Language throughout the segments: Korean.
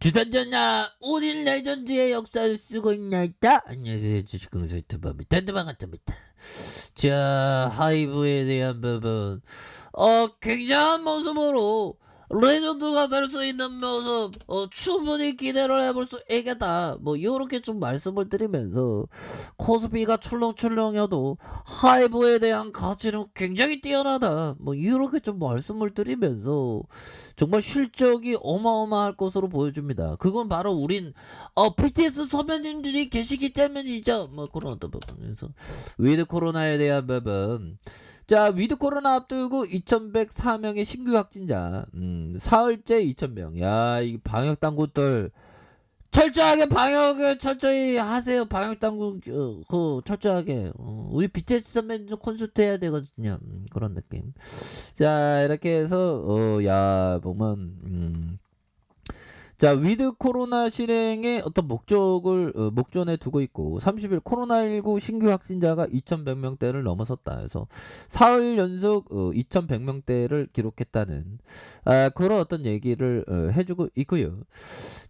주선전야 우리 레전드의 역사를 쓰고 있나이다. 안녕하세요, 주식공사 유튜버 미탄드방 같습니다. 자, 하이브에 대한 부분 굉장한 모습으로 레전드가 될 수 있는 모습 충분히 기대를 해볼 수 있겠다, 뭐 요렇게 좀 말씀을 드리면서, 코스피가 출렁출렁해도 하이브에 대한 가치는 굉장히 뛰어나다, 뭐 이렇게 좀 말씀을 드리면서 정말 실적이 어마어마할 것으로 보여줍니다. 그건 바로 우린 BTS 선배님들이 계시기 때문이죠. 뭐 그런 어떤 부분에서 위드 코로나에 대한 부분. 자, 위드 코로나 앞두고 2104명의 신규 확진자, 사흘째 2000명. 야, 이 방역 당국들 철저하게 방역을 철저히 하세요. 방역 당국 그 철저하게. 우리 BTS 선배님도 콘서트 해야 되거든요. 그런 느낌. 자, 이렇게 해서 야, 보면 자, 위드 코로나 실행의 어떤 목적을 목전에 두고 있고, 30일 코로나19 신규 확진자가 2100명대를 넘어섰다 해서 사흘 연속 2100명대를 기록했다는 그런 어떤 얘기를 해주고 있고요.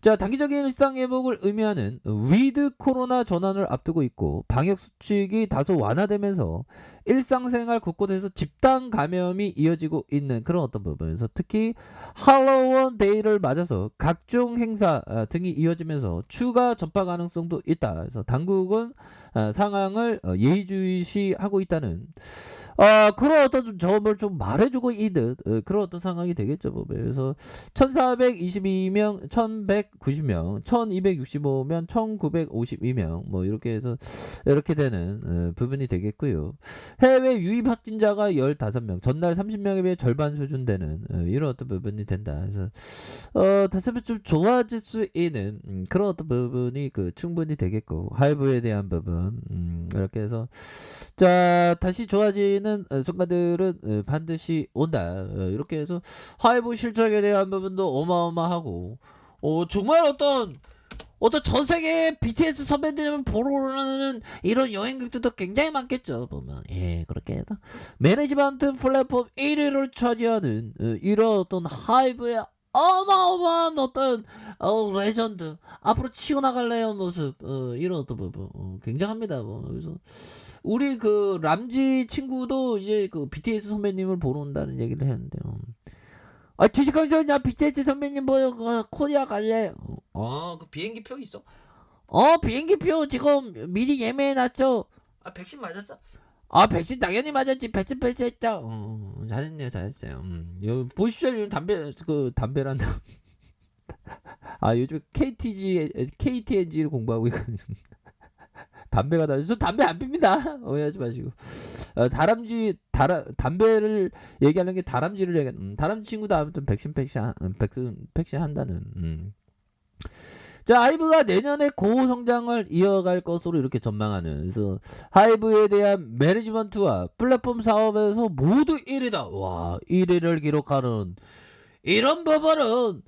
자, 단기적인 일상 회복을 의미하는 위드 코로나 전환을 앞두고 있고, 방역 수칙이 다소 완화되면서 일상생활 곳곳에서 집단 감염이 이어지고 있는 그런 어떤 부분에서, 특히 할로윈 데이를 맞아서 각종 행사 등이 이어지면서 추가 전파 가능성도 있다. 그래서 당국은 상황을 예의주시하고 있다는 그런 어떤 점을 좀 말해주고 있는 그런 어떤 상황이 되겠죠. 뭐. 그래서 1422명, 1190명, 1265명, 1952명, 뭐 이렇게 해서 이렇게 되는 부분이 되겠고요. 해외 유입 확진자가 15명, 전날 30명에 비해 절반 수준 되는 이런 어떤 부분이 된다. 그래서 다시 한번 좀 좋아질 수 있는 그런 어떤 부분이 충분히 되겠고, 하이브에 대한 부분 이렇게 해서, 자, 다시 좋아지는 순간들은 반드시 온다. 이렇게 해서 하이브 실적에 대한 부분도 어마어마하고, 정말 어떤 전 세계 BTS 선배님을 보러 오는 이런 여행객들도 굉장히 많겠죠. 보면, 예, 그렇게 해서 매니지먼트 플랫폼 1위를 차지하는 이런 어떤 하이브의 어마어마한 어떤 레전드, 앞으로 치고 나갈래요 모습, 이런 어떤 부분 굉장합니다. 뭐. 그래서 우리 람지 친구도 이제 BTS 선배님을 보러 온다는 얘기를 했는데요. 주식회사 BTS 선배님 보여 코리아 갈래? 그 비행기표 있어? 비행기표 지금 미리 예매해놨죠? 백신 맞았어? 백신 당연히 맞았지. 백신 패스했죠. 잘했네요, 잘했어요. 요 보십시오, 요즘 담배란. 요즘 KTNG를 공부하고 있거든요. 담배가 저 담배 안 핍니다. 오해하지 마시고. 담배를 얘기하는 게 다람쥐를 얘기하는. 다람쥐 친구도 아무튼 백신 한다는. 자, 하이브가 내년에 고성장을 이어갈 것으로 이렇게 전망하는. 그래서 하이브에 대한 매니지먼트와 플랫폼 사업에서 모두 1위다. 와, 1위를 기록하는 이런 부분은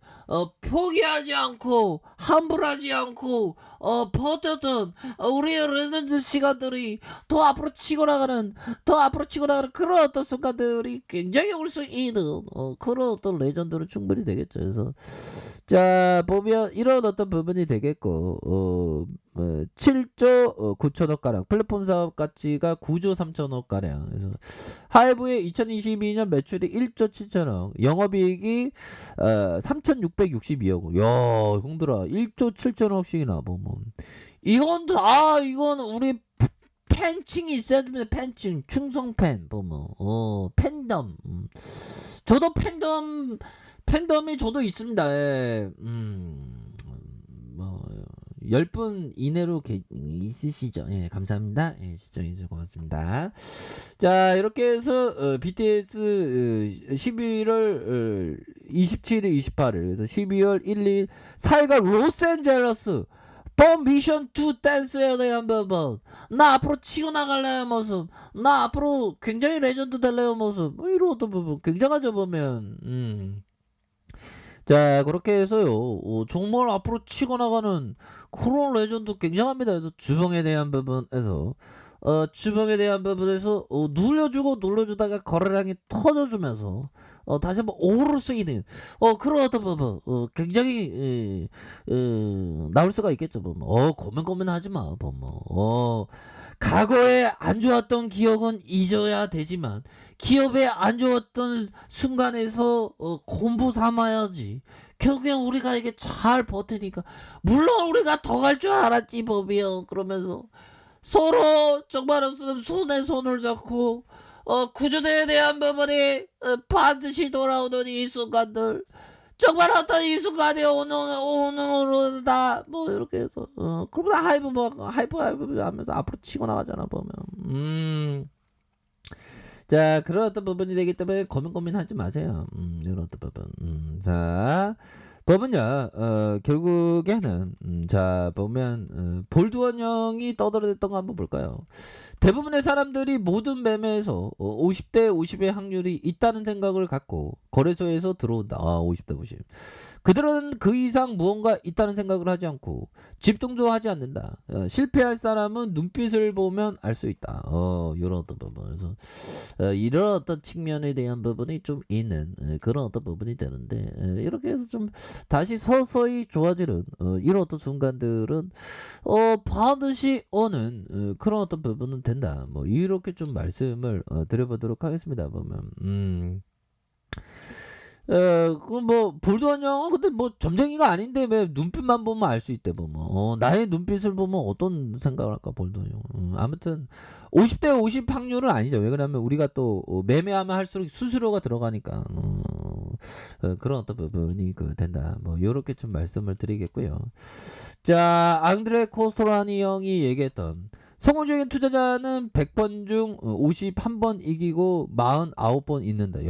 포기하지 않고 함불하지 않고 버텼던 우리 레전드 시간들이 더 앞으로 치고 나가는 그런 어떤 순간들이 굉장히 올 수 있는 그런 어떤 레전드로 충분히 되겠죠. 그래서 자, 보면 이런 어떤 부분이 되겠고, 7조 9천억 가량, 플랫폼 사업 가치가 9조 3천억 가량. 그래서 하이브의 2022년 매출이 1조 7천억, 영업이익이 3,662억. 야, 형들아, 1조 7천억씩이나 보면 이건 우리 팬층이 있어야 됩니다. 팬층, 충성팬 보면 팬덤. 저도 팬덤이 저도 있습니다. 예. 뭐 10분 이내로 있으시죠. 예, 감사합니다. 예, 시청해주셔서 고맙습니다. 자, 이렇게 해서 BTS 11월 27일 28일, 그래서 12월 1, 2일 4일간 로스앤젤러스 미션 2 댄스에 대한 부분, 나 앞으로 치고 나갈래요 모습, 나 앞으로 굉장히 레전드 될래요 모습, 뭐 이런 어떤 부분 굉장하죠. 보면 자, 그렇게 해서요, 정말 앞으로 치고 나가는 그런 레전드 굉장합니다. 그래서 주봉에 대한 부분에서 눌러주고 눌러주다가 거래량이 터져주면서 다시 한번 오를 수 있는 그런 어떤 부분 굉장히 나올 수가 있겠죠. 고민하지 마. 과거에 안 좋았던 기억은 잊어야 되지만 기업에 안 좋았던 순간에서 공부 삼아야지. 결국엔 우리가 이게 잘 버티니까 물론 우리가 더 갈 줄 알았지 법이요. 그러면서 서로 정말로서 손에 손을 잡고 구조대에 대한 부분이 반드시 돌아오는 이 순간들 정말 어떤 이 순간이 오늘다 뭐 이렇게 해서 그러면 하이브 하면서 앞으로 치고 나가잖아 보면 자 그런 어떤 부분이 되기 때문에 고민하지 마세요. 이런 어떤 부분 자 법은요 결국에는 자 보면 볼드원형이 떠들어댔던 거 한번 볼까요? 대부분의 사람들이 모든 매매에서 50대 50의 확률이 있다는 생각을 갖고 거래소에서 들어온다. 50대 50. 그들은 그 이상 무언가 있다는 생각을 하지 않고 집중도 하지 않는다. 실패할 사람은 눈빛을 보면 알 수 있다. 이런 어떤 부분에서 이런 어떤 측면에 대한 부분이 좀 있는 그런 어떤 부분이 되는데 이렇게 해서 좀 다시 서서히 좋아지는 이런 어떤 순간들은 반드시 오는 그런 어떤 부분은 된다. 뭐 이렇게 좀 말씀을 드려보도록 하겠습니다. 보면 볼드원 형은 근데 뭐 점쟁이가 아닌데 왜 눈빛만 보면 알 수 있대 보면 나의 눈빛을 보면 어떤 생각을 할까 볼드원 형. 아무튼 50대 50 확률은 아니죠. 왜 그러냐면 우리가 또 매매하면 할수록 수수료가 들어가니까 그런 어떤 부분이 된다. 뭐 요렇게 좀 말씀을 드리겠고요. 자 앙드레 코스토라니 형이 얘기했던 성공적인 투자자는 100번 중 51번 이기고 49번 있는다.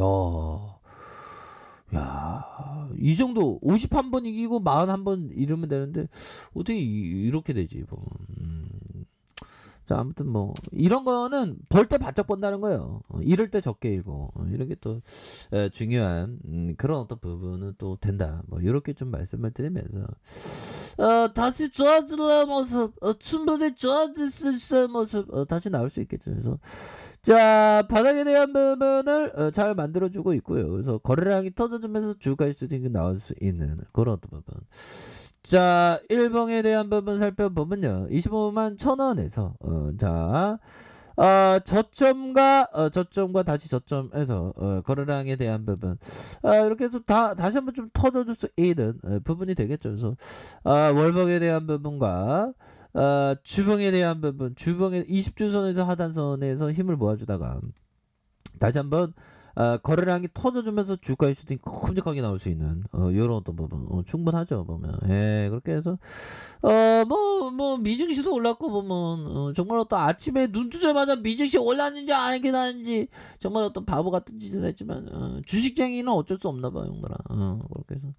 이 정도 51번 이기고 41번 이러면 되는데 어떻게 이렇게 되지 보면. 자 아무튼 뭐 이런 거는 벌 때 바짝 번다는 거예요. 이럴 때 적게 일고 이런 게 또 중요한 그런 어떤 부분은 또 된다. 뭐 이렇게 좀 말씀을 드리면서 다시 좋아지는 모습 충분히 좋아질 모습 다시 나올 수 있겠죠. 그래서 자 바닥에 대한 부분을 잘 만들어주고 있고요. 그래서 거래량이 터져주면서 주가 수익이 나올 수 있는 그런 어떤 부분. 자, 일봉에 대한 부분 살펴보면요. 25만 1,000원에서 저점과 다시 저점에서 거래량에 대한 부분 이렇게 해서 다시 한번 좀 터져줄 수 있는 부분이 되겠죠. 그래서 월봉에 대한 부분과 주봉에 대한 부분, 주봉의 20주선에서 하단선에서 힘을 모아주다가 다시 한번 거래량이 터져주면서 주가의 슈팅이 큼직하게 나올 수 있는 이런 어떤 부분 충분하죠 보면. 그렇게 해서 미증시도 올랐고 보면 정말 어떤 아침에 눈 뜨자마자 미증시 올랐는지 안 올랐는지 정말 어떤 바보 같은 짓을 했지만 주식쟁이는 어쩔 수 없나 봐 형들아. 그렇게 해서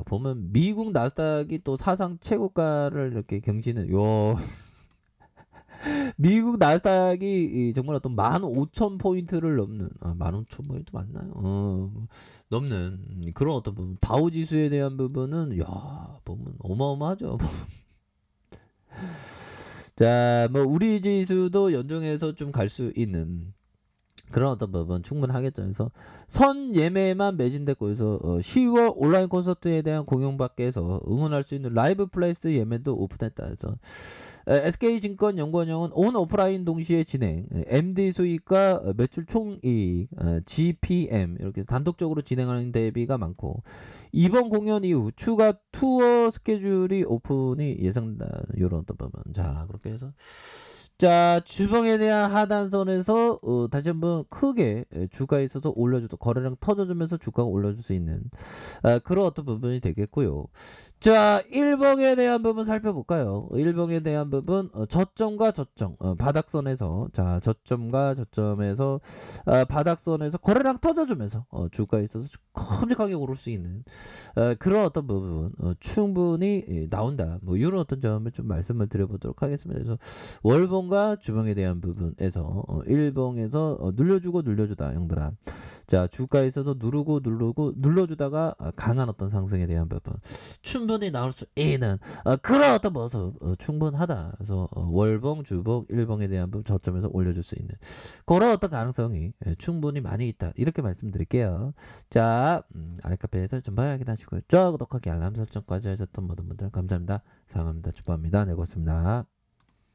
보면 미국 나스닥이 또 사상 최고가를 이렇게 경신은 미국 나스닥이 정말 어떤 15,000포인트를 넘는 15,000포인트 맞나요? 넘는 그런 어떤 부분 다우 지수에 대한 부분은 보면 어마어마하죠. 자, 뭐 우리 지수도 연중해서 좀 갈 수 있는 그런 어떤 부분 충분하겠죠. 그래서 선 예매만 매진됐고 해서 10월 온라인 콘서트에 대한 공연밖에서 응원할 수 있는 라이브 플레이스 예매도 오픈했다 해서 SK증권 연구원형은 온 오프라인 동시에 진행 MD 수익과 매출 총이익 GPM 이렇게 단독적으로 진행하는 대비가 많고 이번 공연 이후 추가 투어 스케줄이 오픈이 예상된다. 이런 어떤 부분. 자 그렇게 해서 자 주봉에 대한 하단선에서 다시 한번 크게 주가에 있어서 올려주도 거래량 터져주면서 주가가 올려줄 수 있는 그런 어떤 부분이 되겠고요. 자 일봉에 대한 부분 살펴볼까요? 일봉에 대한 부분 저점과 저점 바닥선에서 자 저점과 저점에서 바닥선에서 거래량 터져주면서 주가에 있어서 큼직하게 오를 수 있는 그런 어떤 부분 충분히 나온다. 뭐 이런 어떤 점을 좀 말씀을 드려보도록 하겠습니다. 그래서 월봉 일봉과 주봉에 대한 부분에서 일봉에서 눌려주고 눌려주다 형들아. 자, 주가에 있어서 누르고 눌러주다가 강한 어떤 상승에 대한 부분 충분히 나올 수 있는 그런 어떤 모습 충분하다. 그래서 월봉, 주봉, 일봉에 대한 부분 저점에서 올려줄 수 있는 그런 어떤 가능성이 충분히 많이 있다. 이렇게 말씀드릴게요. 자, 아랫카페에서 좀 확인하시고요. 구독하기 알람 설정까지 하셨던 모든 분들 감사합니다. 사랑합니다. 축복합니다. 네, 고맙습니다.